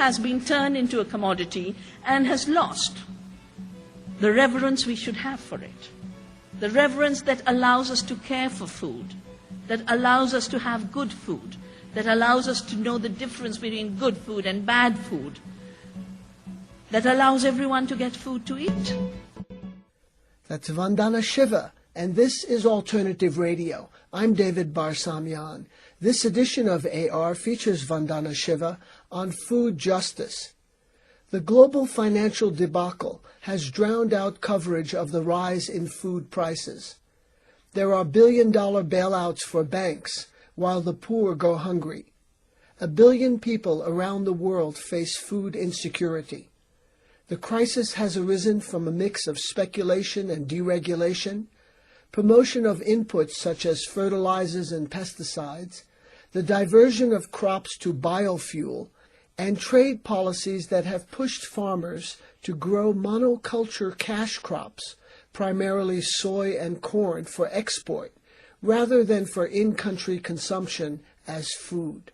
has been turned into a commodity and has lost the reverence we should have for it. The reverence that allows us to care for food, that allows us to have good food, that allows us to know the difference between good food and bad food, that allows everyone to get food to eat. That's Vandana Shiva, and this is Alternative Radio. I'm David Barsamyan. This edition of AR features Vandana Shiva on food justice. The global financial debacle has drowned out coverage of the rise in food prices. There are billion-dollar bailouts for banks while the poor go hungry. 1 billion people around the world face food insecurity. The crisis has arisen from a mix of speculation and deregulation, promotion of inputs such as fertilizers and pesticides, the diversion of crops to biofuel, and trade policies that have pushed farmers to grow monoculture cash crops, primarily soy and corn, for export, rather than for in-country consumption as food.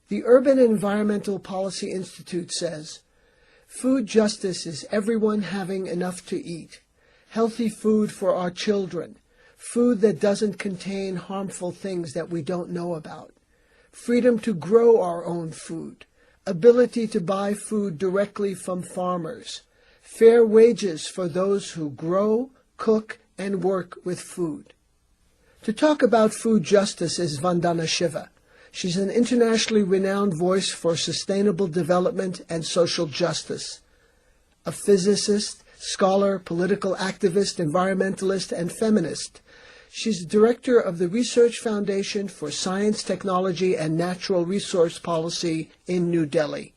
The Urban Environmental Policy Institute says, food justice is everyone having enough to eat, healthy food for our children, food that doesn't contain harmful things that we don't know about, freedom to grow our own food, ability to buy food directly from farmers, fair wages for those who grow, cook, and work with food. To talk about food justice is Vandana Shiva. She's an internationally renowned voice for sustainable development and social justice. A physicist, scholar, political activist, environmentalist, and feminist, she's director of the Research Foundation for Science, Technology, and Natural Resource Policy in New Delhi.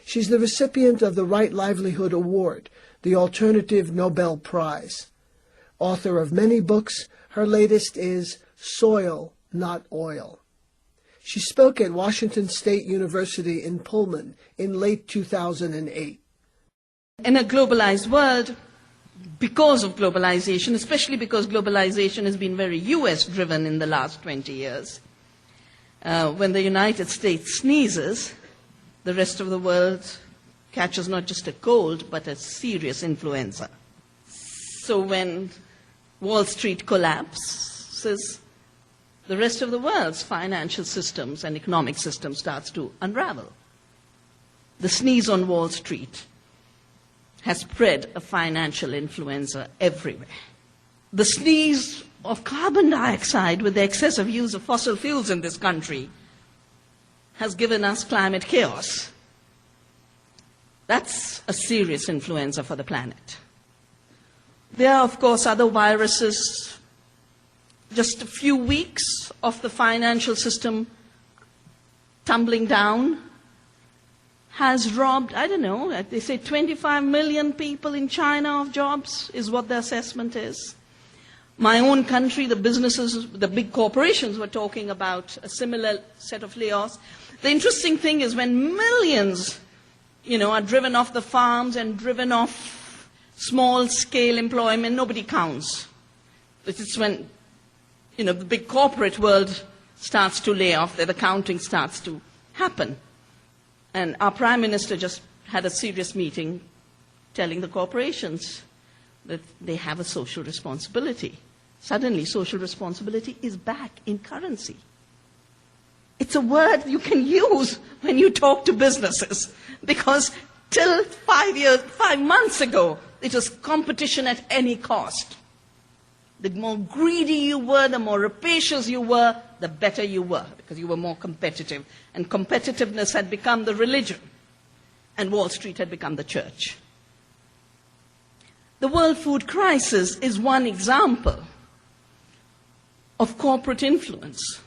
She's the recipient of the Right Livelihood Award, the Alternative Nobel Prize. Author of many books, her latest is Soil, Not Oil. She spoke at Washington State University in Pullman in late 2008. In a globalized world, because of globalization, especially because globalization has been very US-driven in the last 20 years, when the United States sneezes, the rest of the world catches not just a cold, but a serious influenza. So when Wall Street collapses, the rest of the world's financial systems and economic system starts to unravel. The sneeze on Wall Street has spread a financial influenza everywhere. The sneeze of carbon dioxide with the excessive use of fossil fuels in this country has given us climate chaos. That's a serious influenza for the planet. There are, of course, other viruses. Just a few weeks of the financial system tumbling down has robbed, I don't know, they say 25 million people in China of jobs is what the assessment is. My own country, the businesses, the big corporations were talking about a similar set of layoffs. The interesting thing is when millions, are driven off the farms and driven off small-scale employment, nobody counts. It's when the big corporate world starts to lay off, that the counting starts to happen. And our Prime Minister just had a serious meeting telling the corporations that they have a social responsibility. Suddenly, social responsibility is back in currency. It's a word you can use when you talk to businesses, because till 5 months ago, it was competition at any cost. The more greedy you were, the more rapacious you were, the better you were, because you were more competitive. And competitiveness had become the religion, and Wall Street had become the church. The world food crisis is one example of corporate influence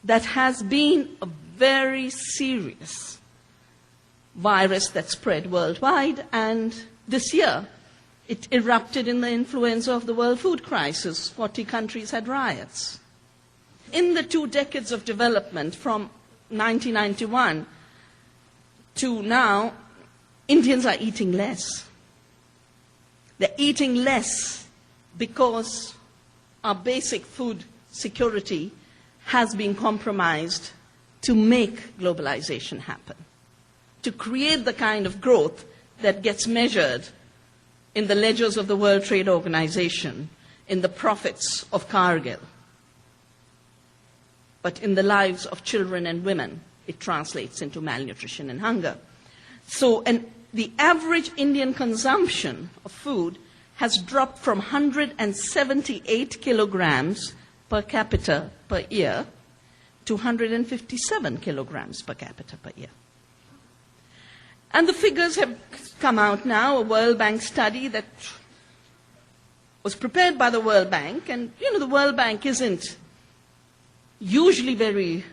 that has been a very serious virus that spread worldwide, and this year it erupted in the influenza of the world food crisis. 40 countries had riots. In the 2 decades of development, from 1991 to now, Indians are eating less. They're eating less because our basic food security has been compromised to make globalization happen, to create the kind of growth that gets measured in the ledgers of the World Trade Organization, in the profits of Cargill. But in the lives of children and women, it translates into malnutrition and hunger. So the average Indian consumption of food has dropped from 178 kilograms per capita per year to 157 kilograms per capita per year. And the figures have come out now, a World Bank study that was prepared by the World Bank. And, the World Bank isn't usually very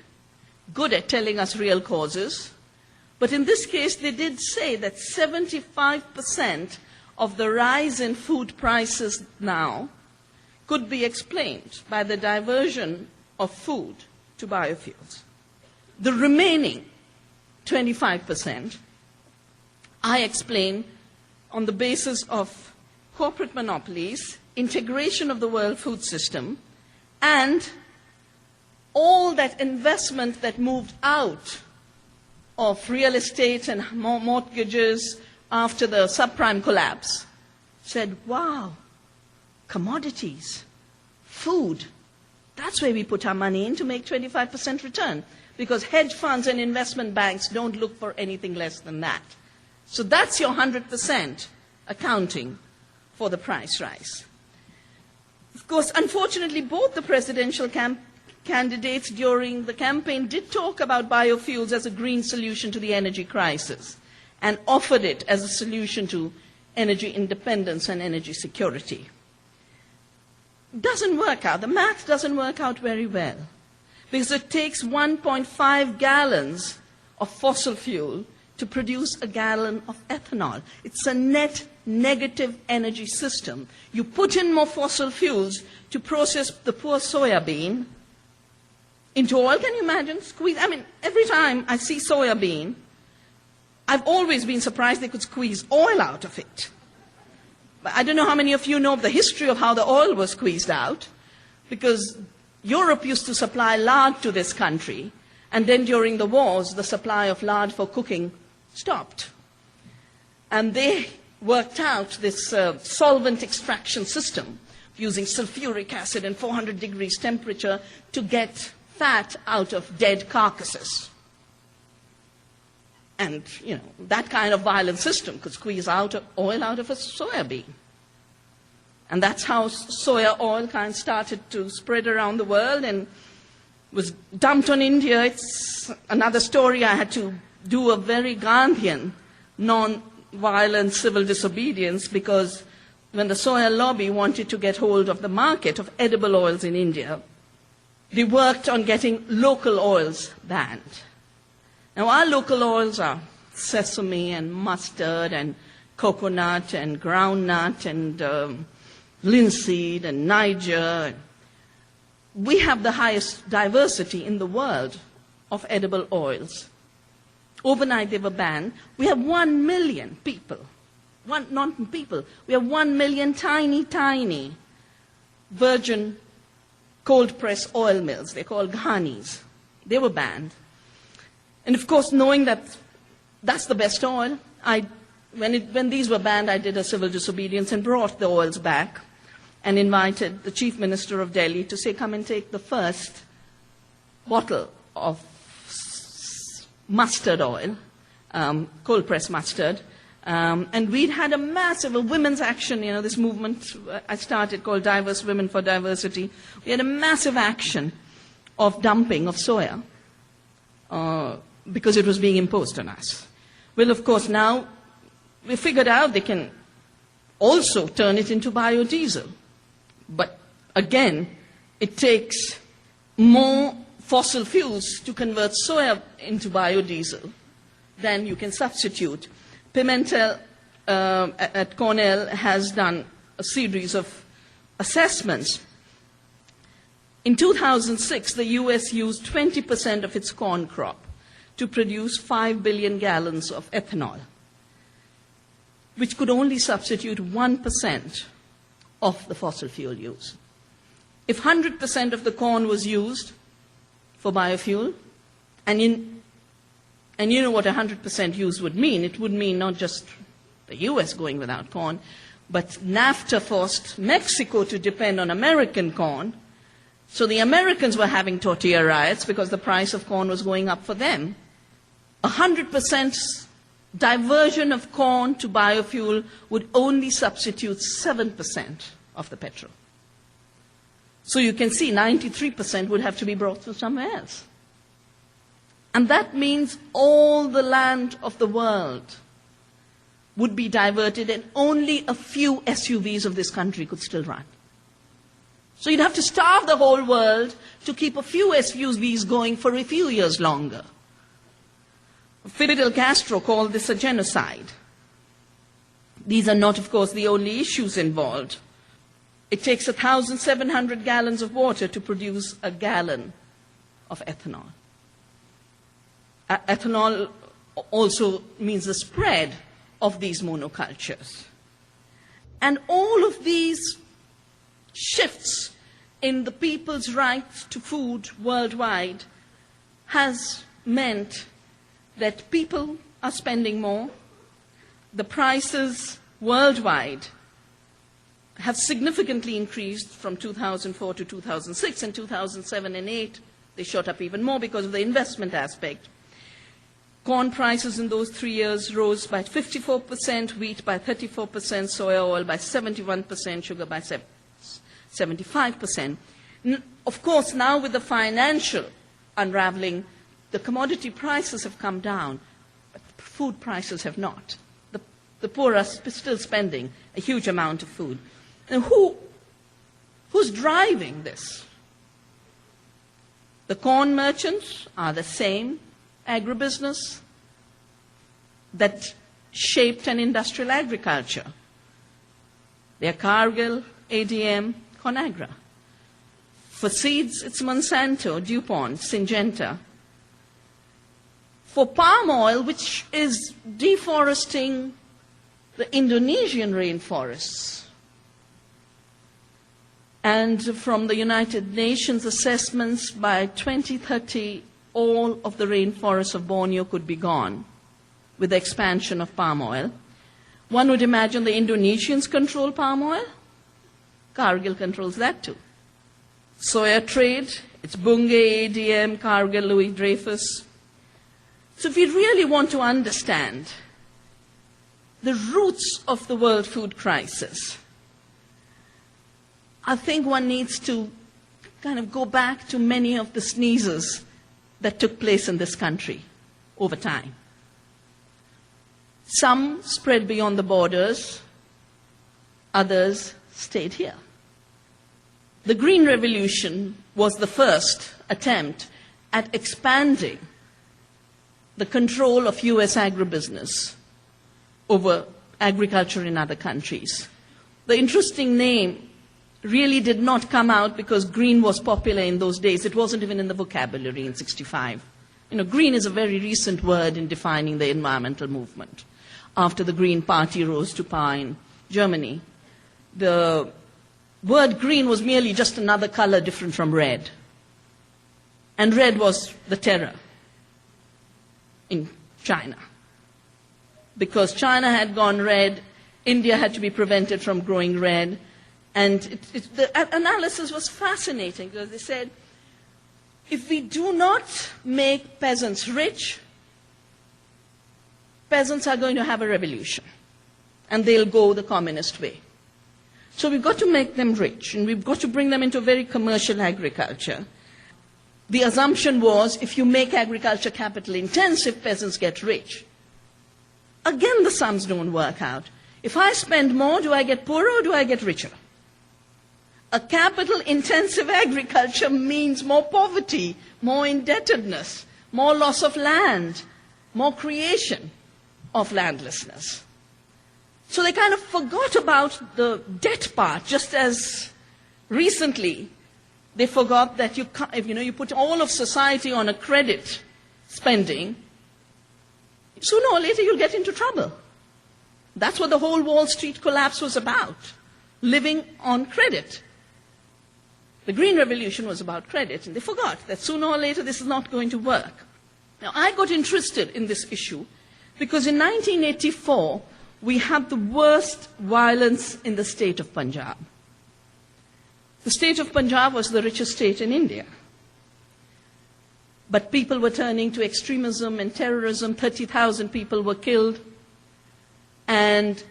good at telling us real causes. But in this case, they did say that 75% of the rise in food prices now could be explained by the diversion of food to biofuels. The remaining 25%, I explain on the basis of corporate monopolies, integration of the world food system, and all that investment that moved out of real estate and mortgages after the subprime collapse said, wow, commodities, food, that's where we put our money in to make 25% return, because hedge funds and investment banks don't look for anything less than that. So that's your 100% accounting for the price rise. Of course, unfortunately, both the presidential candidates during the campaign did talk about biofuels as a green solution to the energy crisis and offered it as a solution to energy independence and energy security. Doesn't work out. The math doesn't work out very well, because it takes 1.5 gallons of fossil fuel to produce a gallon of ethanol. It's a net negative energy system. You put in more fossil fuels to process the poor soya bean into oil. Can you imagine? Squeeze. I mean, every time I see soya bean, I've always been surprised they could squeeze oil out of it. But I don't know how many of you know the history of how the oil was squeezed out, because Europe used to supply lard to this country, and then during the wars, the supply of lard for cooking stopped. And they worked out this solvent extraction system using sulfuric acid and 400 degrees temperature to get fat out of dead carcasses. And, that kind of violent system could squeeze out oil out of a soya bean. And that's how soya oil kind of started to spread around the world and was dumped on India. It's another story. I had to do a very Gandhian, non-violent civil disobedience, because when the soya lobby wanted to get hold of the market of edible oils in India, they worked on getting local oils banned. Now, our local oils are sesame and mustard and coconut and groundnut and linseed and Niger. We have the highest diversity in the world of edible oils. Overnight they were banned. We have 1 million people. We have 1 million tiny, tiny virgin cold-press oil mills. They're called ghanis. They were banned. And of course, knowing that that's the best oil, when these were banned, I did a civil disobedience and brought the oils back and invited the chief minister of Delhi to say, come and take the first bottle of mustard oil, cold-pressed mustard. And we'd had a women's action, this movement I started called Diverse Women for Diversity. We had a massive action of dumping of soya because it was being imposed on us. Well, of course, now we figured out they can also turn it into biodiesel. But again, it takes more fossil fuels to convert soya into biodiesel than you can substitute. Pimentel at Cornell has done a series of assessments. In 2006, the US used 20% of its corn crop to produce 5 billion gallons of ethanol, which could only substitute 1% of the fossil fuel use. If 100% of the corn was used for biofuel And you know what 100% use would mean. It would mean not just the US going without corn, but NAFTA forced Mexico to depend on American corn. So the Americans were having tortilla riots because the price of corn was going up for them. 100% diversion of corn to biofuel would only substitute 7% of the petrol. So you can see 93% would have to be brought from somewhere else. And that means all the land of the world would be diverted and only a few SUVs of this country could still run. So you'd have to starve the whole world to keep a few SUVs going for a few years longer. Fidel Castro called this a genocide. These are not, of course, the only issues involved. It takes 1,700 gallons of water to produce a gallon of ethanol. Ethanol also means the spread of these monocultures. And all of these shifts in the people's right to food worldwide has meant that people are spending more. The prices worldwide have significantly increased from 2004 to 2006, and 2007 and 2008 they shot up even more because of the investment aspect. Corn prices in those 3 years rose by 54%, wheat by 34%, soya oil by 71%, sugar by 75%. Of course, now with the financial unraveling, the commodity prices have come down, but food prices have not. The poor are still spending a huge amount of food. And who's driving this? The corn merchants are the same agribusiness that shaped an industrial agriculture. They're Cargill, ADM, Conagra. For seeds, it's Monsanto, DuPont, Syngenta. For palm oil, which is deforesting the Indonesian rainforests, and from the United Nations assessments, by 2030, all of the rainforests of Borneo could be gone with the expansion of palm oil. One would imagine the Indonesians control palm oil. Cargill controls that too. Soya trade, it's Bunge, ADM, Cargill, Louis Dreyfus. So if we really want to understand the roots of the world food crisis, I think one needs to kind of go back to many of the sneezes that took place in this country over time. Some spread beyond the borders, others stayed here. The Green Revolution was the first attempt at expanding the control of US agribusiness over agriculture in other countries. The interesting name really did not come out because green was popular in those days. It wasn't even in the vocabulary in '65. Green is a very recent word in defining the environmental movement. After the Green Party rose to power in Germany, the word green was merely just another color different from red. And red was the terror in China. Because China had gone red, India had to be prevented from growing red. And the analysis was fascinating because they said, if we do not make peasants rich, peasants are going to have a revolution and they'll go the communist way. So we've got to make them rich and we've got to bring them into very commercial agriculture. The assumption was if you make agriculture capital intensive, peasants get rich. Again, the sums don't work out. If I spend more, do I get poorer or do I get richer? A capital-intensive agriculture means more poverty, more indebtedness, more loss of land, more creation of landlessness. So they kind of forgot about the debt part, just as recently they forgot that you put all of society on a credit spending, sooner or later you'll get into trouble. That's what the whole Wall Street collapse was about, living on credit. The Green Revolution was about credit, and they forgot that sooner or later this is not going to work. Now, I got interested in this issue because in 1984, we had the worst violence in the state of Punjab. The state of Punjab was the richest state in India. But people were turning to extremism and terrorism. 30,000 people were killed. And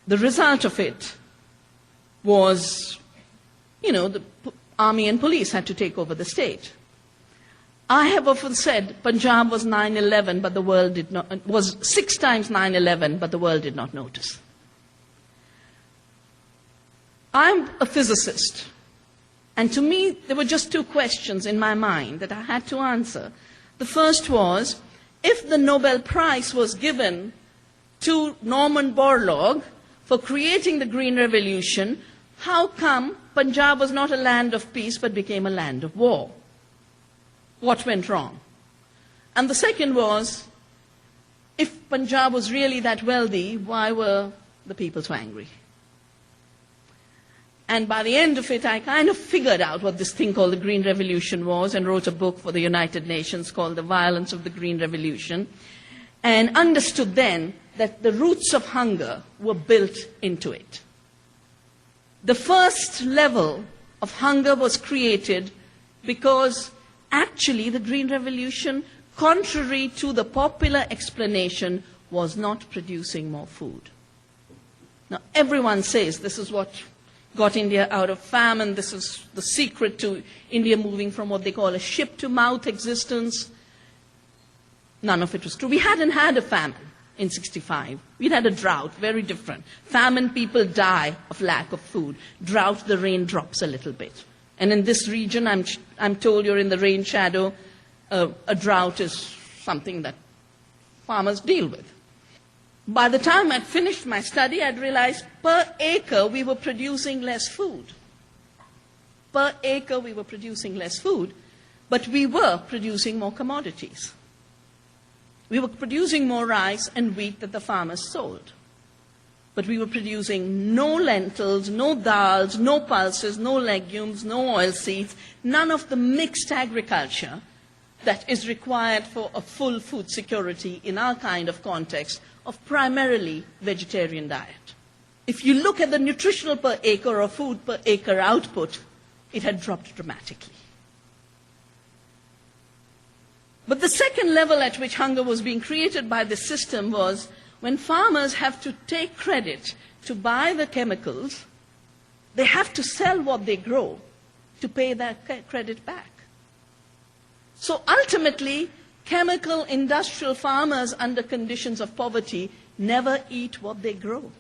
the result of it was, the army and police had to take over the state. I have often said Punjab was 9/11, but the world did not, was 6 times 9/11, but the world did not notice. I'm a physicist, and to me, there were just 2 questions in my mind that I had to answer. The first was, if the Nobel Prize was given to Norman Borlaug for creating the Green Revolution, how come Punjab was not a land of peace but became a land of war? What went wrong? And the second was, if Punjab was really that wealthy, why were the people so angry? And by the end of it, I kind of figured out what this thing called the Green Revolution was and wrote a book for the United Nations called The Violence of the Green Revolution, and understood then that the roots of hunger were built into it. The first level of hunger was created because actually the Green Revolution, contrary to the popular explanation, was not producing more food. Now, everyone says this is what got India out of famine. This is the secret to India moving from what they call a ship-to-mouth existence. None of it was true. We hadn't had a famine in 65. We'd had a drought, very different. Famine, people die of lack of food. Drought, the rain drops a little bit. And in this region, I'm told you're in the rain shadow. A drought is something that farmers deal with. By the time I'd finished my study, I'd realized per acre we were producing less food. Per acre we were producing less food, but we were producing more commodities. We were producing more rice and wheat that the farmers sold. But we were producing no lentils, no dals, no pulses, no legumes, no oilseeds, none of the mixed agriculture that is required for a full food security in our kind of context of primarily vegetarian diet. If you look at the nutritional per acre or food per acre output, it had dropped dramatically. But the second level at which hunger was being created by this system was when farmers have to take credit to buy the chemicals, they have to sell what they grow to pay that credit back. So ultimately, chemical industrial farmers under conditions of poverty never eat what they grow.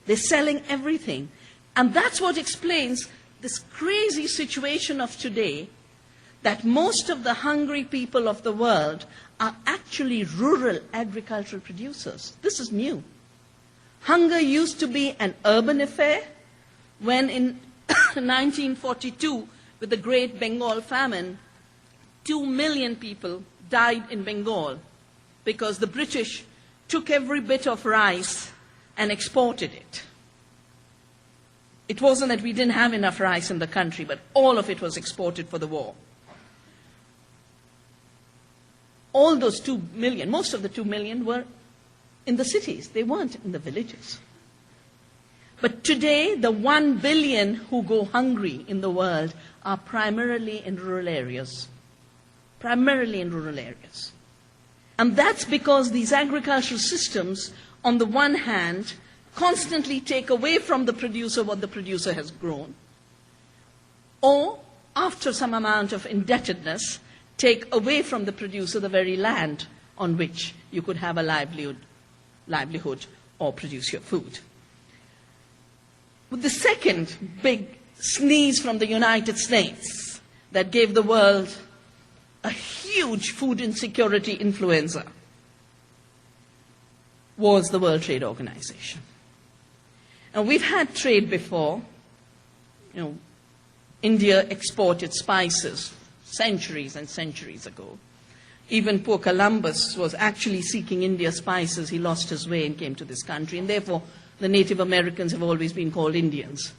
They're selling everything. And that's what explains this crazy situation of today, that most of the hungry people of the world are actually rural agricultural producers. This is new. Hunger used to be an urban affair when in 1942, with the Great Bengal Famine, 2 million people died in Bengal because the British took every bit of rice and exported it. It wasn't that we didn't have enough rice in the country, but all of it was exported for the war. All those 2 million, most of the 2 million were in the cities. They weren't in the villages. But today, the 1 billion who go hungry in the world are primarily in rural areas. Primarily in rural areas. And that's because these agricultural systems, on the one hand, constantly take away from the producer what the producer has grown, or, after some amount of indebtedness, take away from the producer the very land on which you could have a livelihood or produce your food. With the second big sneeze from the United States that gave the world a huge food insecurity influenza was the World Trade Organization. And we've had trade before. India exported spices centuries and centuries ago. Even poor Columbus was actually seeking India's spices. He lost his way and came to this country. And therefore, the Native Americans have always been called Indians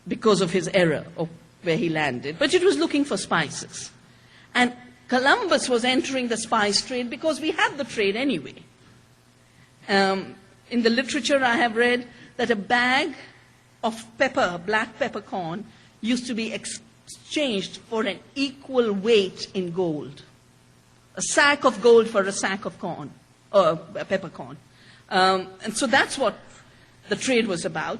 because of his error of where he landed. But it was looking for spices. And Columbus was entering the spice trade because we had the trade anyway. In the literature I have read that a bag of pepper, black peppercorn, used to be exchanged for an equal weight in gold. A sack of gold for a sack of corn, or peppercorn. And so that's what the trade was about.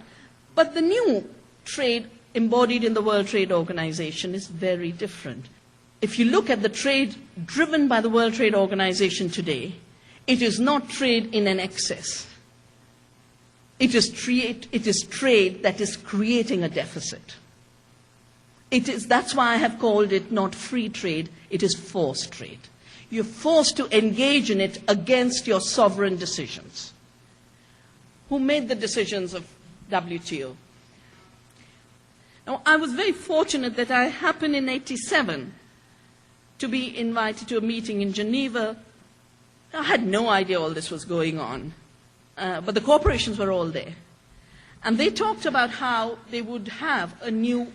But the new trade embodied in the World Trade Organization is very different. If you look at the trade driven by the World Trade Organization today, it is not trade in an excess. It is trade that is creating a deficit. That's why I have called it not free trade, it is forced trade. You're forced to engage in it against your sovereign decisions. Who made the decisions of WTO? Now, I was very fortunate that I happened in '87 to be invited to a meeting in Geneva. I had no idea all this was going on, but the corporations were all there. And they talked about how they would have a new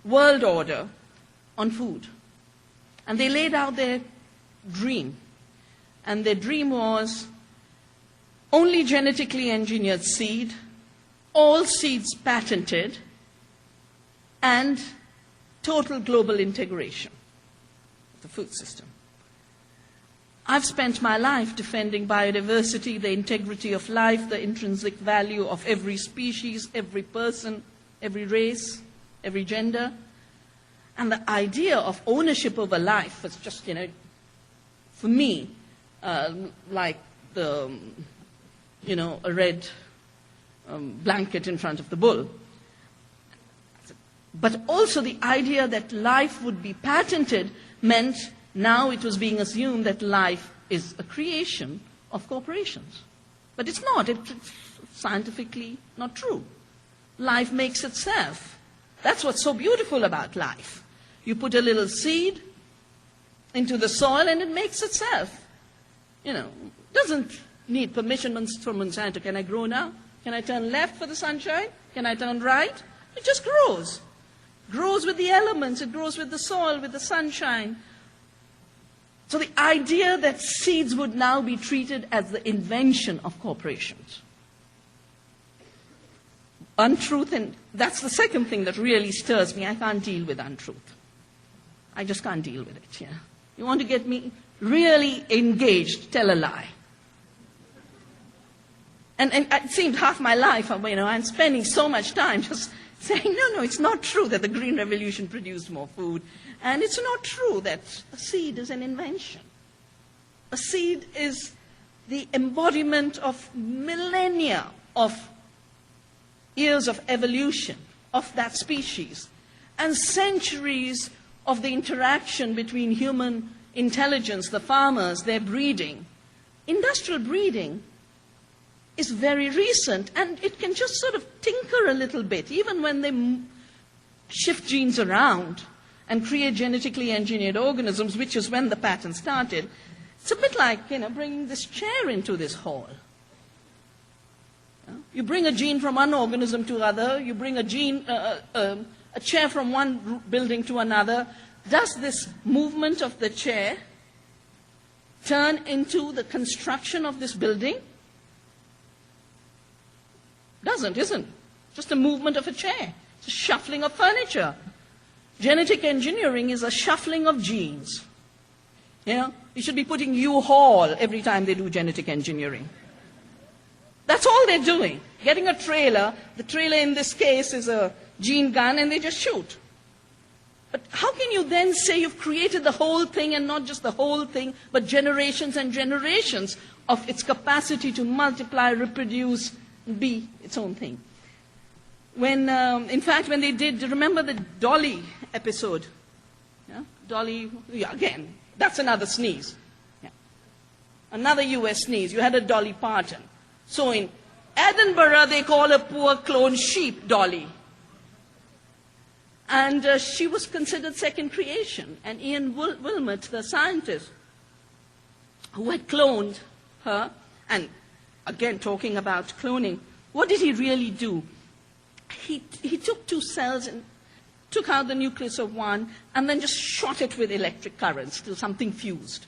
world order on food. And they laid out their dream. And their dream was only genetically engineered seed, all seeds patented, and total global integration of the food system. I've spent my life defending biodiversity, the integrity of life, the intrinsic value of every species, every person, every race, every gender. And the idea of ownership over life was just, for me, like a red blanket in front of the bull. But also the idea that life would be patented meant now it was being assumed that life is a creation of corporations. But it's not. It's scientifically not true. Life makes itself. That's what's so beautiful about life. You put a little seed into the soil and it makes itself. Doesn't need permission from Monsanto. Can I grow now? Can I turn left for the sunshine? Can I turn right? It just grows. Grows with the elements. It grows with the soil, with the sunshine. So the idea that seeds would now be treated as the invention of corporations. Untruth, and that's the second thing that really stirs me. I can't deal with untruth. I just can't deal with it, yeah. You want to get me really engaged, tell a lie. And it seemed half my life, I'm spending so much time just saying, no, it's not true that the Green Revolution produced more food. And it's not true that a seed is an invention. A seed is the embodiment of millennia of years of evolution of that species and centuries of the interaction between human intelligence, the farmers, their breeding. Industrial breeding is very recent, and it can just sort of tinker a little bit, even when they shift genes around and create genetically engineered organisms, which is when the pattern started. It's a bit like, bringing this chair into this hall. You bring a gene from one organism to another, you bring a chair from one building to another. Does this movement of the chair turn into the construction of this building? Isn't. Just a movement of a chair. It's a shuffling of furniture. Genetic engineering is a shuffling of genes. You should be putting U-Haul every time they do genetic engineering. That's all they're doing. Getting a trailer. The trailer in this case is a gene gun, and they just shoot. But how can you then say you've created the whole thing, and not just the whole thing, but generations and generations of its capacity to multiply, reproduce, and be its own thing? When they did, remember the Dolly episode? Yeah? Dolly, again, that's another sneeze. Yeah. Another US sneeze. You had a Dolly Parton. So in Edinburgh, they call a poor cloned sheep Dolly. And she was considered second creation. And Ian Wilmot, the scientist who had cloned her, and again talking about cloning, what did he really do? He took two cells and took out the nucleus of one, and then just shot it with electric currents till something fused.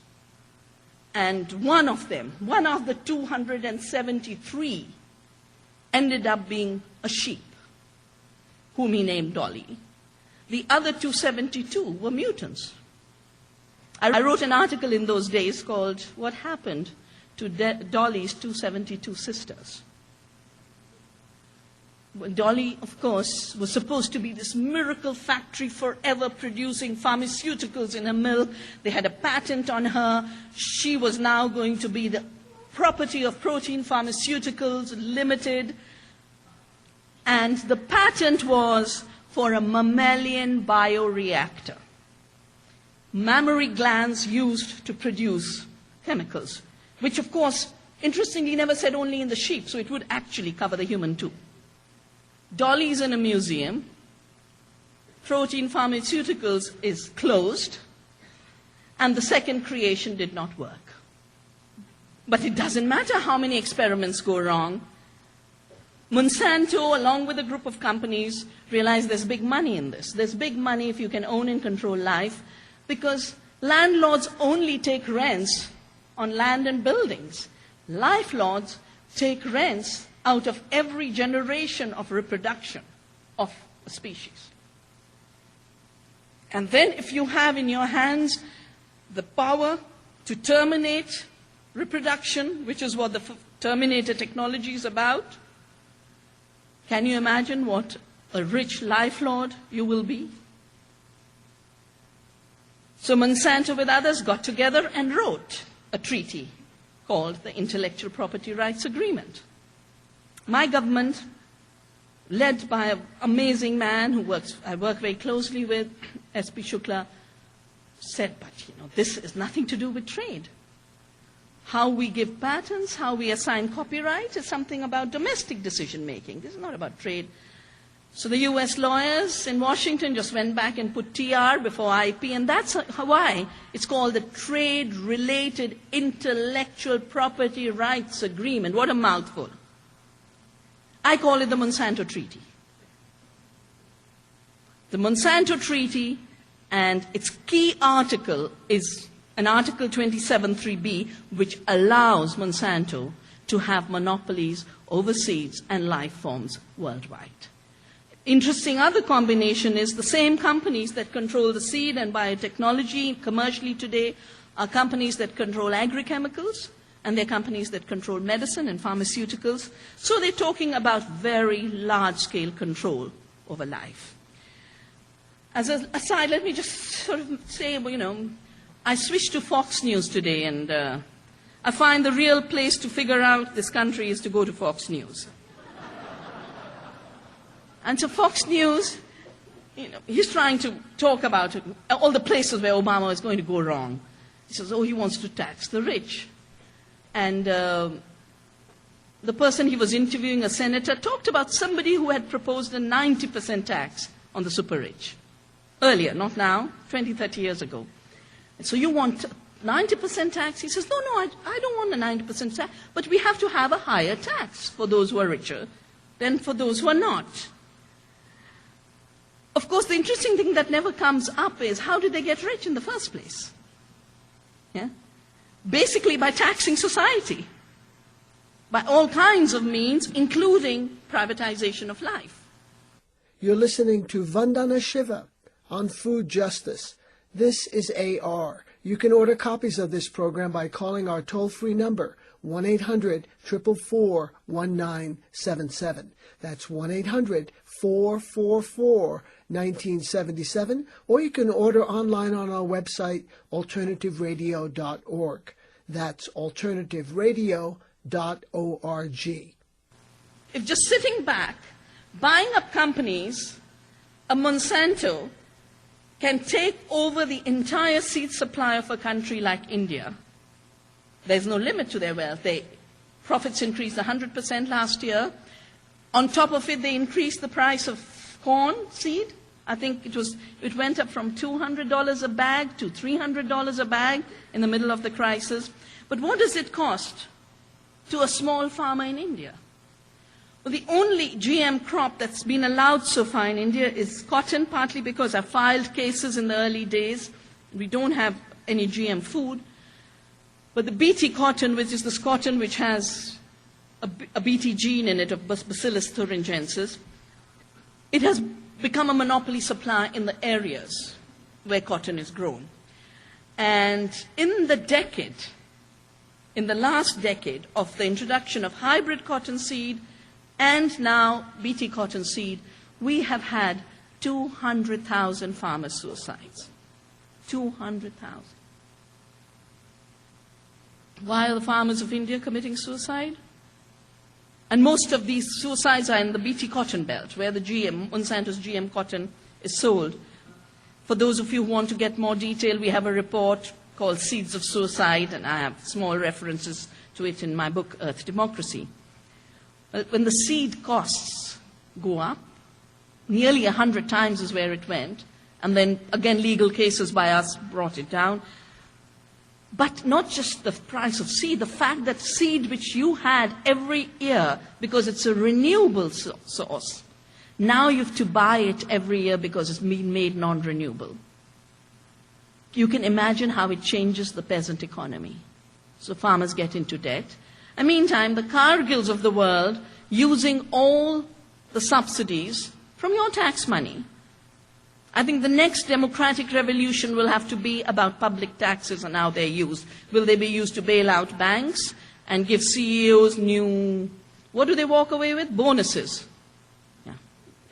And one of them, one of the 273, ended up being a sheep, whom he named Dolly. The other 272 were mutants. I wrote an article in those days called "What Happened to Dolly's 272 Sisters?" Well, Dolly, of course, was supposed to be this miracle factory forever producing pharmaceuticals in a mill. They had a patent on her. She was now going to be the property of Protein Pharmaceuticals Limited. And the patent was for a mammalian bioreactor. Mammary glands used to produce chemicals, which, of course, interestingly never said only in the sheep, so it would actually cover the human too. Dolly's in a museum. Protein Pharmaceuticals is closed. And the second creation did not work. But it doesn't matter how many experiments go wrong. Monsanto, along with a group of companies, realized there's big money in this. There's big money if you can own and control life, because landlords only take rents on land and buildings. Life lords take rents out of every generation of reproduction of a species. And then if you have in your hands the power to terminate reproduction, which is what the Terminator technology is about, can you imagine what a rich life lord you will be? So Monsanto with others got together and wrote a treaty called the Intellectual Property Rights Agreement. My government, led by an amazing man who I work very closely with, S.P. Shukla, said, but this is nothing to do with trade. How we give patents, how we assign copyright is something about domestic decision making. This is not about trade. So the US lawyers in Washington just went back and put TR before IP, and that's why it's called the Trade-Related Intellectual Property Rights Agreement. What a mouthful. I call it the Monsanto Treaty. The Monsanto Treaty, and its key article is an Article 27.3b, which allows Monsanto to have monopolies over seeds and life forms worldwide. Interesting other combination is the same companies that control the seed and biotechnology commercially today are companies that control agrochemicals, and they're companies that control medicine and pharmaceuticals. So they're talking about very large-scale control over life. As an aside, let me just sort of say, I switched to Fox News today, and I find the real place to figure out this country is to go to Fox News. And so Fox News, he's trying to talk about all the places where Obama is going to go wrong. He says, he wants to tax the rich. And the person he was interviewing, a senator, talked about somebody who had proposed a 90% tax on the super rich. Earlier, not now, 20, 30 years ago. And so you want 90% tax? He says, no, I don't want a 90% tax, but we have to have a higher tax for those who are richer than for those who are not. Of course, the interesting thing that never comes up is how did they get rich in the first place? Yeah? Basically by taxing society, by all kinds of means, including privatization of life. You're listening to Vandana Shiva on food justice. This is AR. You can order copies of this program by calling our toll-free number, 1-800-444-1977. That's 1-800-444-1977. Or you can order online on our website, alternativeradio.org. That's alternativeradio.org. If just sitting back, buying up companies, a Monsanto can take over the entire seed supply of a country like India. There's no limit to their wealth. Profits increased 100% last year. On top of it, they increased the price of corn seed. I think it went up from $200 a bag to $300 a bag in the middle of the crisis. But what does it cost to a small farmer in India? Well, the only GM crop that's been allowed so far in India is cotton, partly because I filed cases in the early days. We don't have any GM food. But the Bt cotton, which is this cotton which has a Bt gene in it of Bacillus thuringiensis, it has become a monopoly supply in the areas where cotton is grown. And in the last decade of the introduction of hybrid cotton seed and now Bt cotton seed, we have had 200,000 farmer suicides. 200,000. Why are the farmers of India committing suicide? And most of these suicides are in the Bt cotton belt, where the Monsanto's GM cotton is sold. For those of you who want to get more detail, we have a report called Seeds of Suicide, and I have small references to it in my book, Earth Democracy. When the seed costs go up, nearly 100 times is where it went, and then again legal cases by us brought it down. But not just the price of seed, the fact that seed which you had every year because it's a renewable source, now you have to buy it every year because it's been made non-renewable. You can imagine how it changes the peasant economy. So farmers get into debt. And meantime, the Cargills of the world, using all the subsidies from your tax money. I think the next democratic revolution will have to be about public taxes and how they're used. Will they be used to bail out banks and give CEOs new, what do they walk away with? Bonuses. Yeah.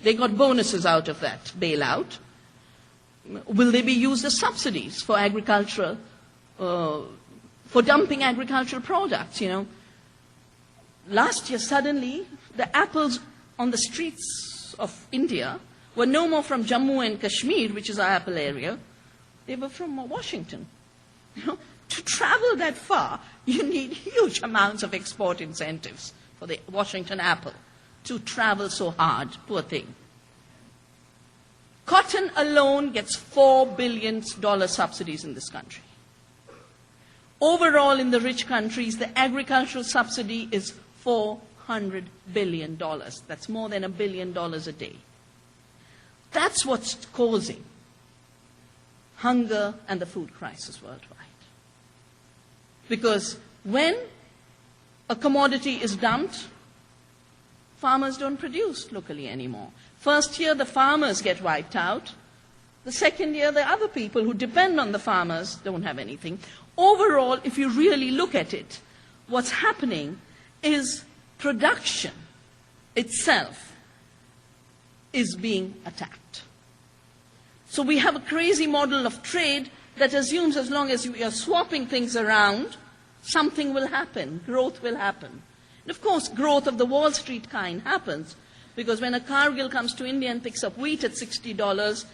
They got bonuses out of that bailout. Will they be used as subsidies for agricultural, for dumping agricultural products, Last year, suddenly, the apples on the streets of India were no more from Jammu and Kashmir, which is our apple area. They were from Washington. To travel that far, you need huge amounts of export incentives for the Washington apple to travel so hard, poor thing. Cotton alone gets $4 billion subsidies in this country. Overall, in the rich countries, the agricultural subsidy is $400 billion. That's more than $1 billion a day. That's what's causing hunger and the food crisis worldwide. Because when a commodity is dumped, farmers don't produce locally anymore. First year, the farmers get wiped out. The second year, the other people who depend on the farmers don't have anything. Overall, if you really look at it, what's happening is production itself is being attacked. So we have a crazy model of trade that assumes as long as you are swapping things around, something will happen, growth will happen. And of course, growth of the Wall Street kind happens, because when a Cargill comes to India and picks up wheat at $60,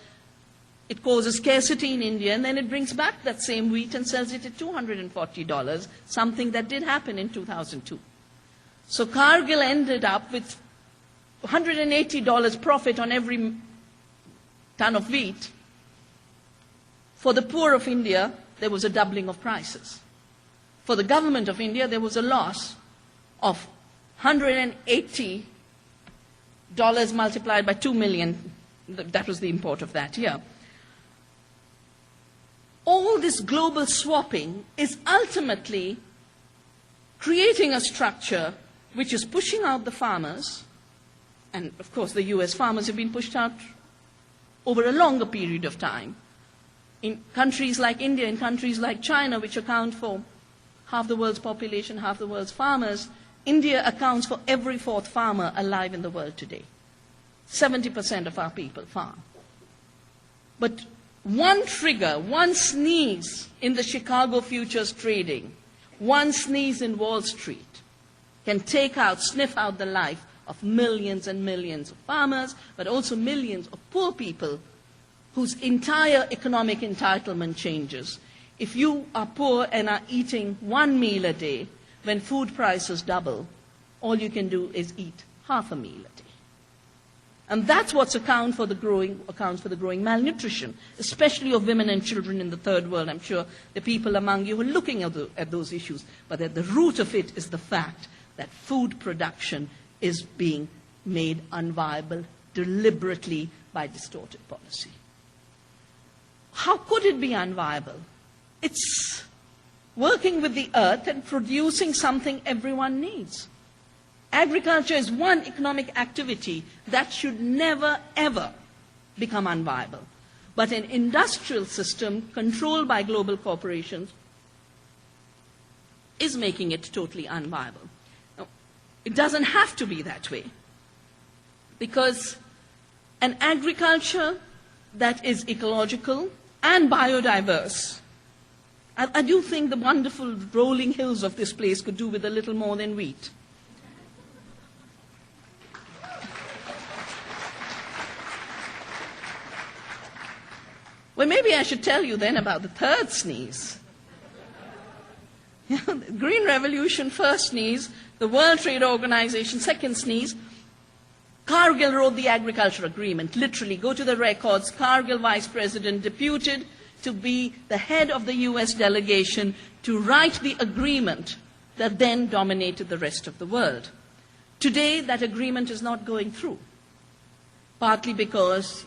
it causes scarcity in India, and then it brings back that same wheat and sells it at $240, something that did happen in 2002. So Cargill ended up with $180 profit on every ton of wheat. For the poor of India, there was a doubling of prices. For the government of India, there was a loss of $180 multiplied by 2 million. That was the import of that year. All this global swapping is ultimately creating a structure which is pushing out the farmers, and of course the US farmers have been pushed out over a longer period of time. In countries like India, in countries like China, which account for half the world's population, half the world's farmers, India accounts for every fourth farmer alive in the world today. 70% of our people farm. But one trigger, one sneeze in the Chicago futures trading, one sneeze in Wall Street can sniff out the life of millions and millions of farmers, but also millions of poor people whose entire economic entitlement changes. If you are poor and are eating one meal a day, when food prices double, all you can do is eat half a meal a day. And that's what accounts for the growing malnutrition, especially of women and children in the third world. I'm sure there are people among you who are looking at those issues, but at the root of it is the fact that food production is being made unviable deliberately by distorted policy. How could it be unviable? It's working with the earth and producing something everyone needs. Agriculture is one economic activity that should never, ever become unviable. But an industrial system controlled by global corporations is making it totally unviable. Now, it doesn't have to be that way, because an agriculture that is ecological and biodiverse, I do think the wonderful rolling hills of this place could do with a little more than wheat. Well, maybe I should tell you then about the third sneeze. The Green Revolution, first sneeze, the World Trade Organization, second sneeze. Cargill wrote the agriculture agreement, literally. Go to the records. Cargill, vice president, deputed to be the head of the US delegation to write the agreement that then dominated the rest of the world. Today, that agreement is not going through. Partly because,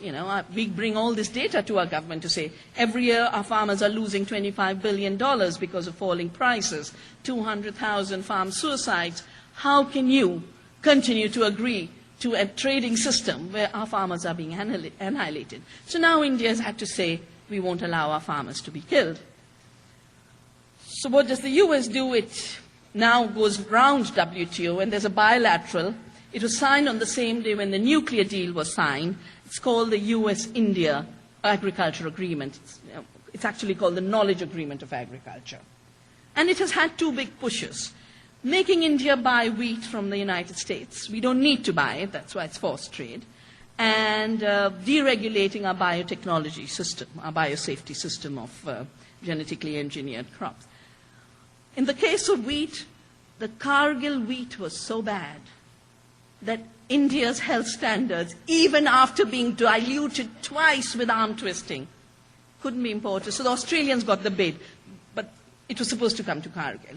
we bring all this data to our government to say, every year our farmers are losing $25 billion because of falling prices, 200,000 farm suicides. How can you continue to agree to a trading system where our farmers are being annihilated? So now India has had to say, we won't allow our farmers to be killed. So what does the US do? It now goes round WTO, and there's a bilateral. It was signed on the same day when the nuclear deal was signed. It's called the US-India Agriculture Agreement. It's actually called the Knowledge Agreement of Agriculture. And it has had two big pushes. Making India buy wheat from the United States. We don't need to buy it, that's why it's forced trade. And deregulating our biotechnology system, our biosafety system of genetically engineered crops. In the case of wheat, the Cargill wheat was so bad that India's health standards, even after being diluted twice with arm twisting, couldn't be imported. So the Australians got the bid, but it was supposed to come to Cargill.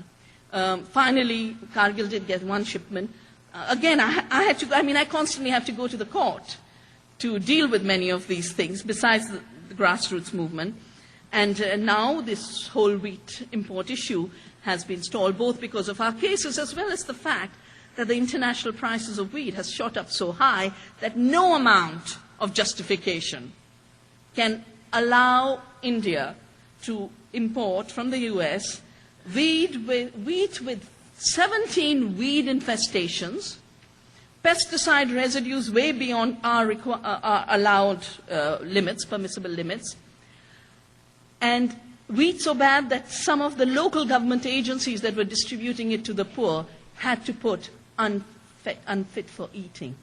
Finally, Cargill did get one shipment. Again, I constantly have to go to the court to deal with many of these things, besides the grassroots movement. And now this whole wheat import issue has been stalled, both because of our cases as well as the fact that the international prices of wheat has shot up so high that no amount of justification can allow India to import from the US wheat with 17 weed infestations, pesticide residues way beyond our allowed limits, permissible limits, and wheat so bad that some of the local government agencies that were distributing it to the poor had to put unfit for eating.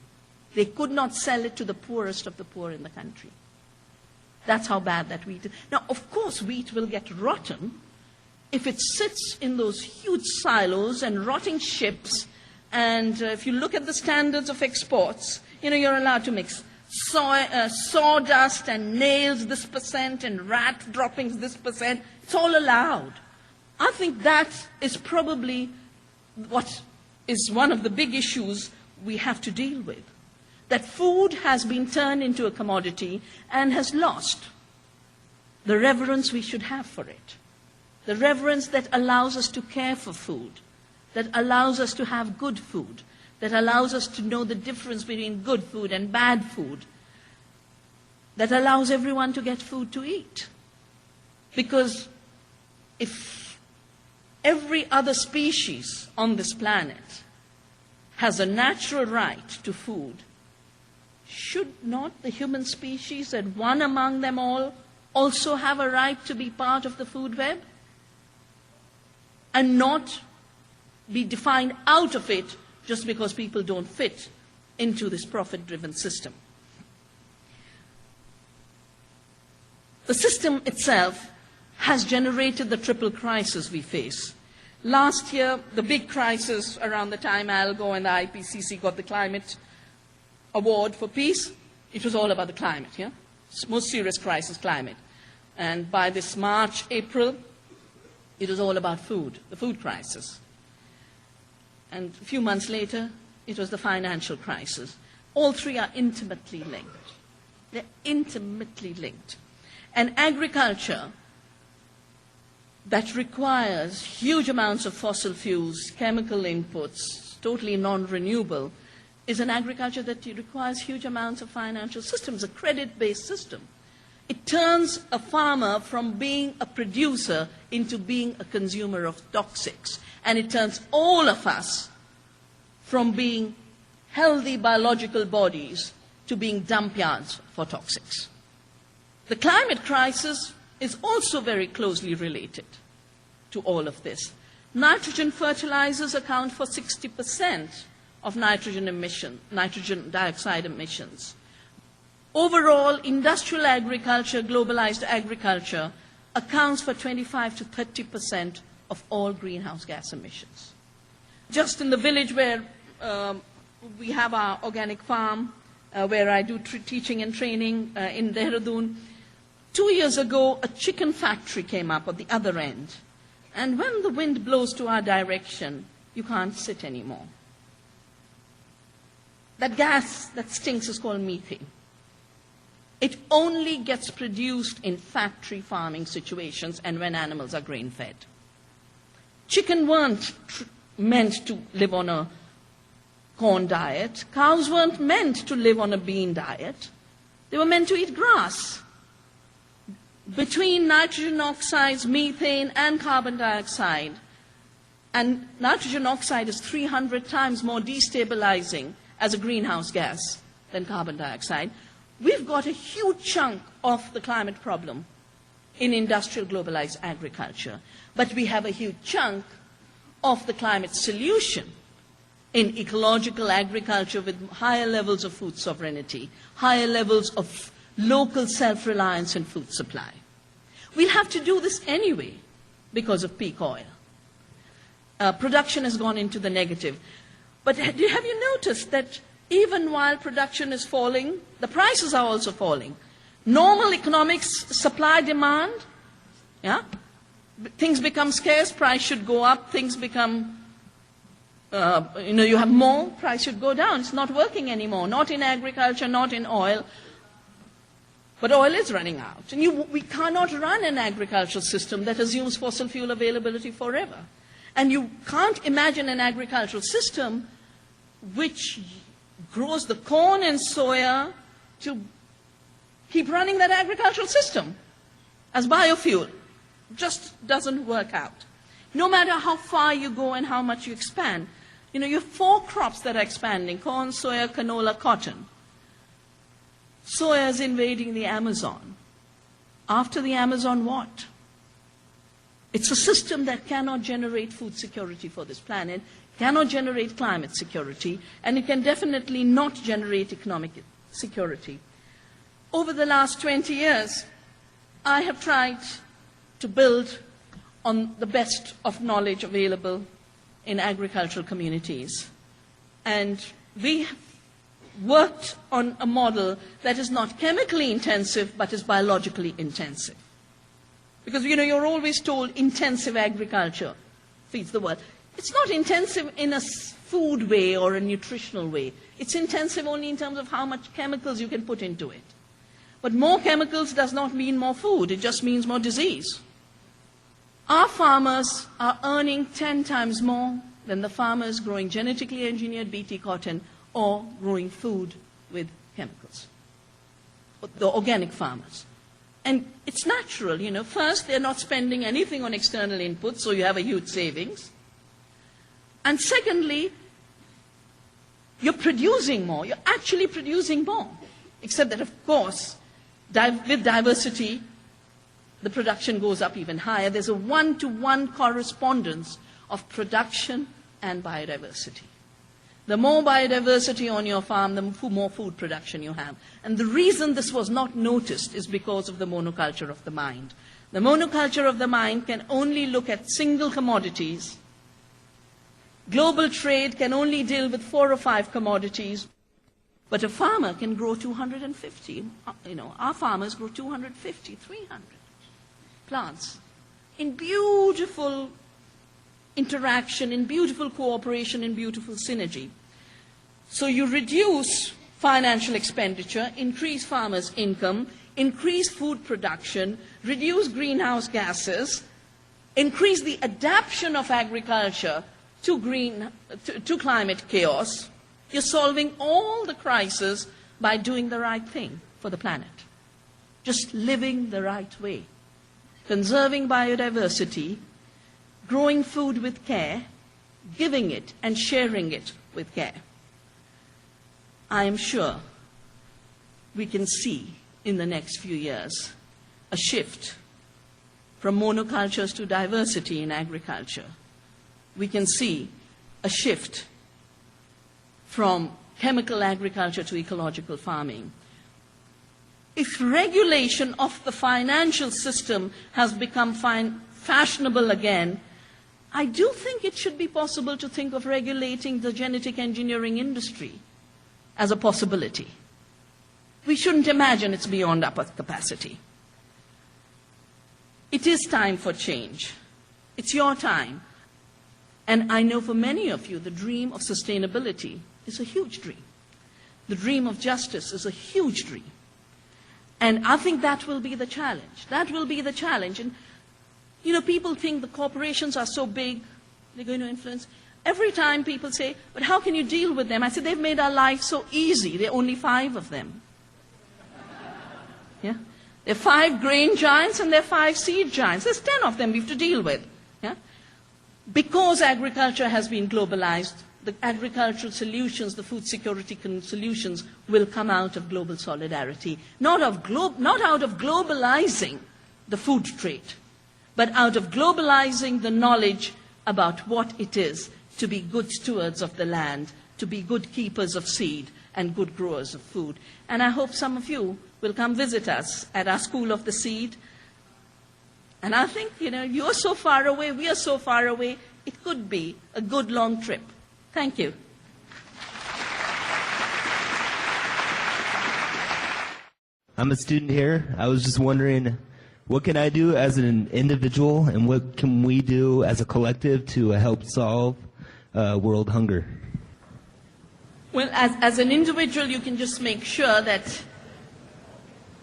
They could not sell it to the poorest of the poor in the country. That's how bad that wheat is. Now, of course, wheat will get rotten if it sits in those huge silos and rotting ships. And if you look at the standards of exports, you're allowed to mix sawdust and nails this percent and rat droppings this percent. It's all allowed. I think that is probably what is one of the big issues we have to deal with. That food has been turned into a commodity and has lost the reverence we should have for it. The reverence that allows us to care for food, that allows us to have good food, that allows us to know the difference between good food and bad food, that allows everyone to get food to eat. Because if every other species on this planet has a natural right to food, should not the human species, and one among them all, also have a right to be part of the food web? And not be defined out of it just because people don't fit into this profit-driven system. The system itself has generated the triple crisis we face. Last year, the big crisis around the time ALGO and the IPCC got the climate award for peace, it was all about the climate, most serious crisis, climate. And by this March, April, it was all about food, the food crisis. And a few months later, it was the financial crisis. All three are intimately linked. They're intimately linked. And agriculture that requires huge amounts of fossil fuels, chemical inputs, totally non-renewable, is an agriculture that requires huge amounts of financial systems, a credit-based system. It turns a farmer from being a producer into being a consumer of toxics. And it turns all of us from being healthy biological bodies to being dump yards for toxics. The climate crisis is also very closely related to all of this. Nitrogen fertilizers account for 60% of nitrogen dioxide emissions. Overall, industrial agriculture, globalized agriculture, accounts for 25 to 30% of all greenhouse gas emissions. Just in the village where we have our organic farm, where I do teaching and training in Dehradun, 2 years ago, a chicken factory came up at the other end. And when the wind blows to our direction, you can't sit anymore. That gas that stinks is called methane. It only gets produced in factory farming situations and when animals are grain-fed. Chicken weren't meant to live on a corn diet. Cows weren't meant to live on a bean diet. They were meant to eat grass. Between nitrogen oxides, methane, and carbon dioxide, and nitrogen oxide is 300 times more destabilizing as a greenhouse gas than carbon dioxide, we've got a huge chunk of the climate problem in industrial globalized agriculture. But we have a huge chunk of the climate solution in ecological agriculture with higher levels of food sovereignty, higher levels of local self-reliance in food supply. We'll have to do this anyway because of peak oil. Production has gone into the negative. But have you noticed that even while production is falling, the prices are also falling? Normal economics, supply, demand, yeah? Things become scarce, price should go up. Things become, you have more, price should go down. It's not working anymore, not in agriculture, not in oil. But oil is running out. And we cannot run an agricultural system that assumes fossil fuel availability forever. And you can't imagine an agricultural system which grows the corn and soya to keep running that agricultural system as biofuel. Just doesn't work out. No matter how far you go and how much you expand. You have 4 crops that are expanding: corn, soya, canola, cotton. Soya is invading the Amazon. After the Amazon, what? It's a system that cannot generate food security for this planet, cannot generate climate security, and it can definitely not generate economic security. Over the last 20 years, I have tried to build on the best of knowledge available in agricultural communities. And we have worked on a model that is not chemically intensive, but is biologically intensive. Because, you're always told intensive agriculture feeds the world. It's not intensive in a food way or a nutritional way. It's intensive only in terms of how much chemicals you can put into it. But more chemicals does not mean more food. It just means more disease. Our farmers are earning 10 times more than the farmers growing genetically engineered BT cotton or growing food with chemicals, the organic farmers. And it's natural, First, they're not spending anything on external inputs, so you have a huge savings. And secondly, you're producing more. You're actually producing more. Except that, of course, with diversity, the production goes up even higher. There's a 1-to-1 correspondence of production and biodiversity. The more biodiversity on your farm, the more food production you have. And the reason this was not noticed is because of the monoculture of the mind. The monoculture of the mind can only look at single commodities. Global trade can only deal with 4 or 5 commodities. But a farmer can grow 250. Our farmers grow 250, 300 plants in beautiful interaction, in beautiful cooperation, in beautiful synergy. So you reduce financial expenditure, increase farmers' income, increase food production, reduce greenhouse gases, increase the adaptation of agriculture to climate chaos. You're solving all the crises by doing the right thing for the planet. Just living the right way. Conserving biodiversity, growing food with care, giving it and sharing it with care. I am sure we can see in the next few years a shift from monocultures to diversity in agriculture. We can see a shift from chemical agriculture to ecological farming. If regulation of the financial system has become fashionable again, I do think it should be possible to think of regulating the genetic engineering industry as a possibility. We shouldn't imagine it's beyond our capacity. It is time for change. It's your time. And I know for many of you, the dream of sustainability is a huge dream. The dream of justice is a huge dream. And I think that will be the challenge. That will be the challenge. And, you know, people think the corporations are so big, they're going to influence. Every time people say, but how can you deal with them? I say, they've made our life so easy. There are only 5 of them. Yeah? There are 5 grain giants and there are 5 seed giants. There's 10 of them we have to deal with. Yeah? Because agriculture has been globalized, the agricultural solutions, the food security solutions will come out of global solidarity. Not out of globalizing the food trade, but out of globalizing the knowledge about what it is to be good stewards of the land, to be good keepers of seed and good growers of food. And I hope some of you will come visit us at our School of the Seed. And I think, you know, you're so far away, we are so far away, it could be a good long trip. Thank you. I'm a student here. I was just wondering, what can I do as an individual and what can we do as a collective to help solve world hunger? Well, as an individual, you can just make sure that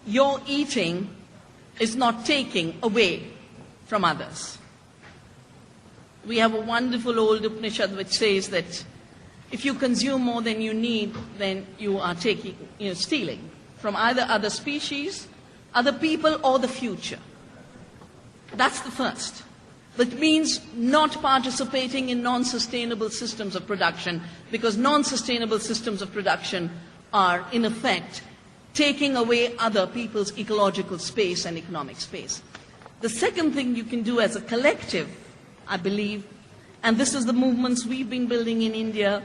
your eating is not taking away from others. We have a wonderful old Upanishad which says that if you consume more than you need, then you are stealing from either other species, other people, or the future. That's the first. That means not participating in non-sustainable systems of production, because non-sustainable systems of production are, in effect, taking away other people's ecological space and economic space. The second thing you can do as a collective, I believe, and this is the movements we've been building in India,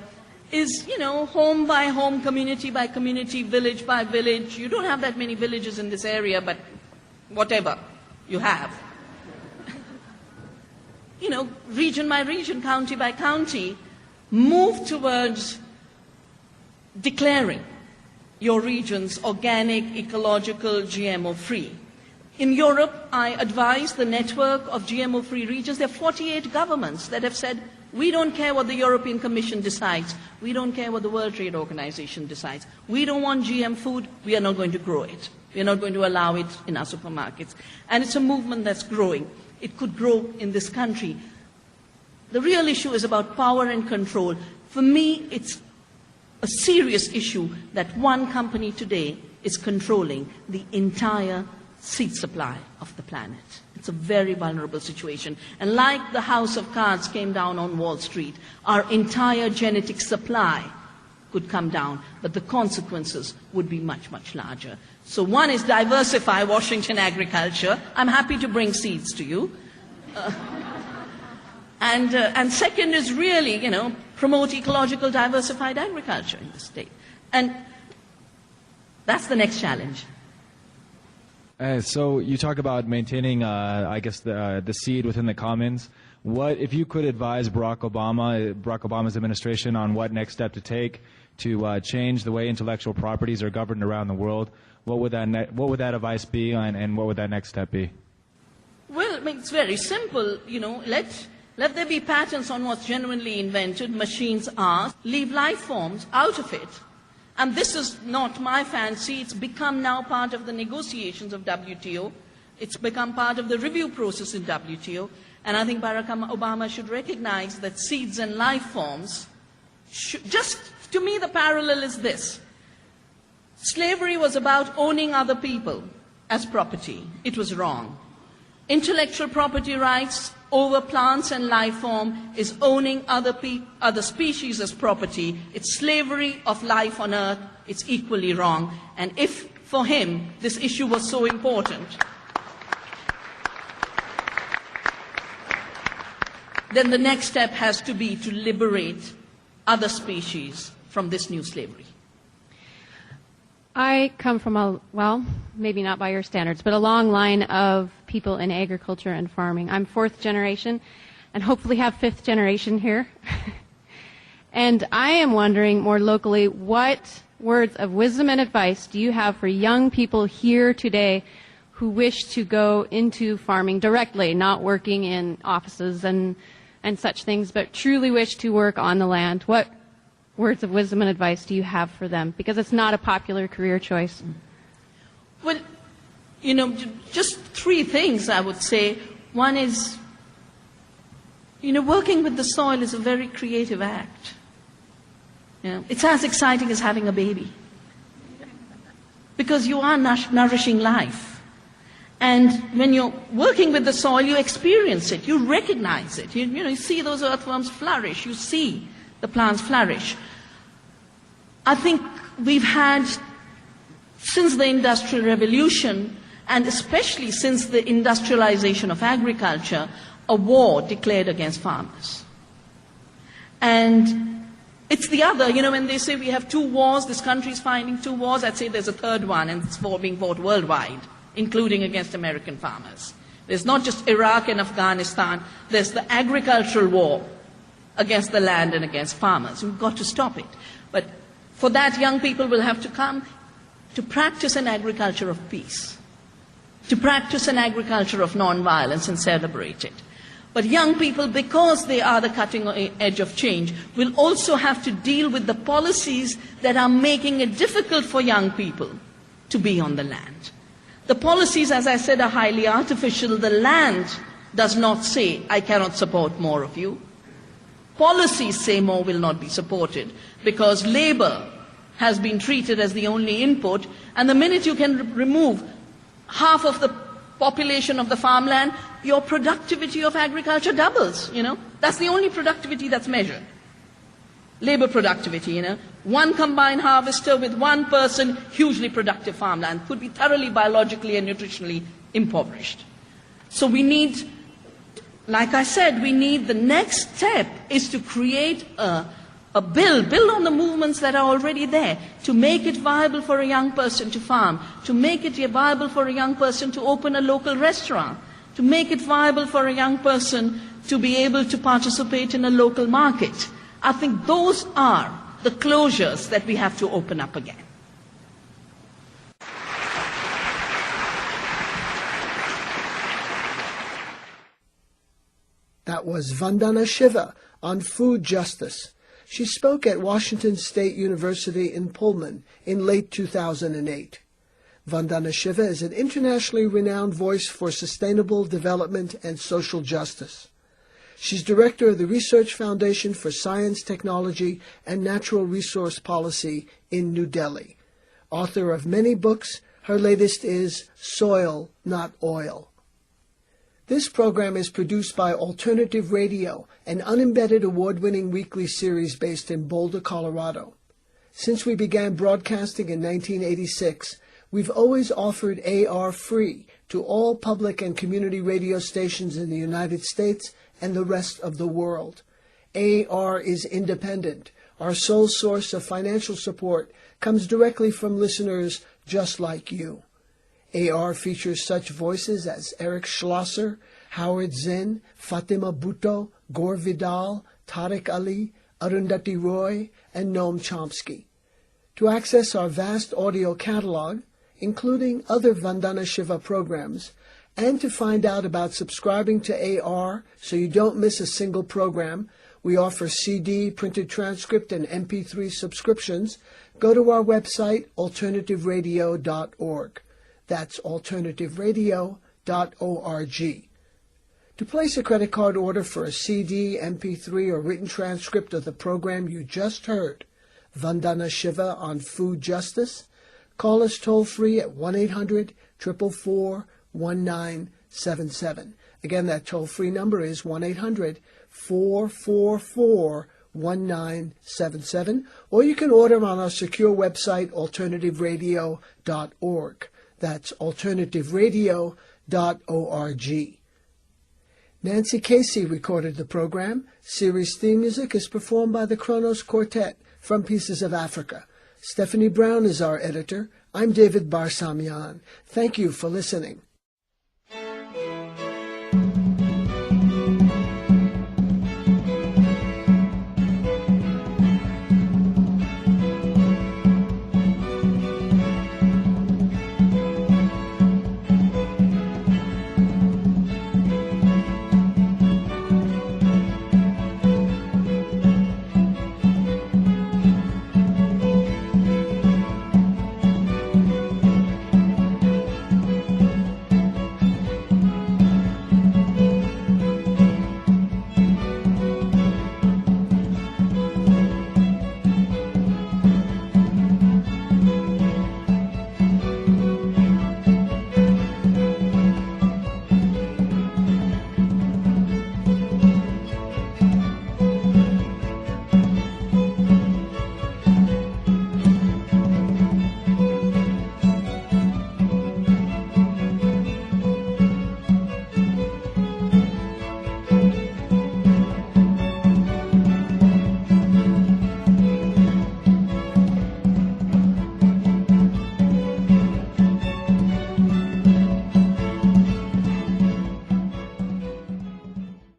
is, you know, home by home, community by community, village by village. You don't have that many villages in this area, but whatever you have. You know, region by region, county by county, move towards declaring your regions organic, ecological, GMO-free. In Europe, I advise the network of GMO-free regions. There are 48 governments that have said, we don't care what the European Commission decides. We don't care what the World Trade Organization decides. We don't want GM food. We are not going to grow it. We are not going to allow it in our supermarkets. And it's a movement that's growing. It could grow in this country. The real issue is about power and control. For me, it's a serious issue that one company today is controlling the entire seed supply of the planet. It's a very vulnerable situation. And like the house of cards came down on Wall Street, our entire genetic supply could come down, but the consequences would be much, much larger. So one is diversify Washington agriculture. I'm happy to bring seeds to you. And second is really, you know, promote ecological diversified agriculture in the state. And that's the next challenge. So you talk about maintaining, I guess, the seed within the commons. What, if you could advise Barack Obama's administration on what next step to take to change the way intellectual properties are governed around the world, what would that advice be, and what would that next step be? Well, I mean, it's very simple. You know, let Let there be patents on what's genuinely invented, machines are. Leave life forms out of it. And this is not my fancy. It's become now part of the negotiations of WTO. It's become part of the review process in WTO. And I think Barack Obama should recognize that seeds and life forms, just to me the parallel is this. Slavery was about owning other people as property. It was wrong. Intellectual property rights over plants and life form is owning other species as property. It's slavery of life on earth. It's equally wrong. And if, for him, this issue was so important, then the next step has to be to liberate other species from this new slavery. I come from a, well, maybe not by your standards, but a long line of people in agriculture and farming. I'm fourth generation and hopefully have fifth generation here. And I am wondering more locally, what words of wisdom and advice do you have for young people here today who wish to go into farming directly, not working in offices and such things, but truly wish to work on the land? What words of wisdom and advice do you have for them? Because it's not a popular career choice. Well, just three things I would say. One is, working with the soil is a very creative act. It's as exciting as having a baby. Because you are nourishing life. And when you're working with the soil, you experience it, you recognize it. You see those earthworms flourish, you see the plants flourish. I think we've had, since the Industrial Revolution, and especially since the industrialization of agriculture, a war declared against farmers. And it's the other, when they say we have two wars, this country is fighting two wars, I'd say there's a third one, and it's being fought worldwide, including against American farmers. There's not just Iraq and Afghanistan, there's the agricultural war against the land and against farmers. We've got to stop it. But for that, young people will have to come to practice an agriculture of peace, to practice an agriculture of non-violence and celebrate it. But young people, because they are the cutting edge of change, will also have to deal with the policies that are making it difficult for young people to be on the land. The policies, as I said, are highly artificial. The land does not say, I cannot support more of you. Policies say more will not be supported because labor has been treated as the only input, and the minute you can remove half of the population of the farmland, your productivity of agriculture doubles, That's the only productivity that's measured. Labor productivity, One combined harvester with one person, hugely productive farmland, could be thoroughly biologically and nutritionally impoverished. So we need, like I said, the next step is to create build on the movements that are already there, to make it viable for a young person to farm, to make it viable for a young person to open a local restaurant, to make it viable for a young person to be able to participate in a local market. I think those are the closures that we have to open up again. That was Vandana Shiva on food justice. She spoke at Washington State University in Pullman in late 2008. Vandana Shiva is an internationally renowned voice for sustainable development and social justice. She's director of the Research Foundation for Science, Technology, and Natural Resource Policy in New Delhi. Author of many books, her latest is Soil, Not Oil. This program is produced by Alternative Radio, an unembedded award-winning weekly series based in Boulder, Colorado. Since we began broadcasting in 1986, we've always offered AR free to all public and community radio stations in the United States and the rest of the world. AR is independent. Our sole source of financial support comes directly from listeners just like you. AR features such voices as Eric Schlosser, Howard Zinn, Fatima Bhutto, Gore Vidal, Tariq Ali, Arundhati Roy, and Noam Chomsky. To access our vast audio catalog, including other Vandana Shiva programs, And to find out about subscribing to AR so you don't miss a single program, we offer CD, printed transcript, and MP3 subscriptions. Go to our website, alternativeradio.org. That's alternativeradio.org. To place a credit card order for a CD, MP3, or written transcript of the program you just heard, Vandana Shiva on Food Justice, call us toll-free at 1-800-444-1977. Again, that toll-free number is 1-800-444-1977. Or you can order on our secure website, alternativeradio.org. That's alternativeradio.org. Nancy Casey recorded the program. Series theme music is performed by the Kronos Quartet from Pieces of Africa. Stephanie Brown is our editor. I'm David Barsamian. Thank you for listening.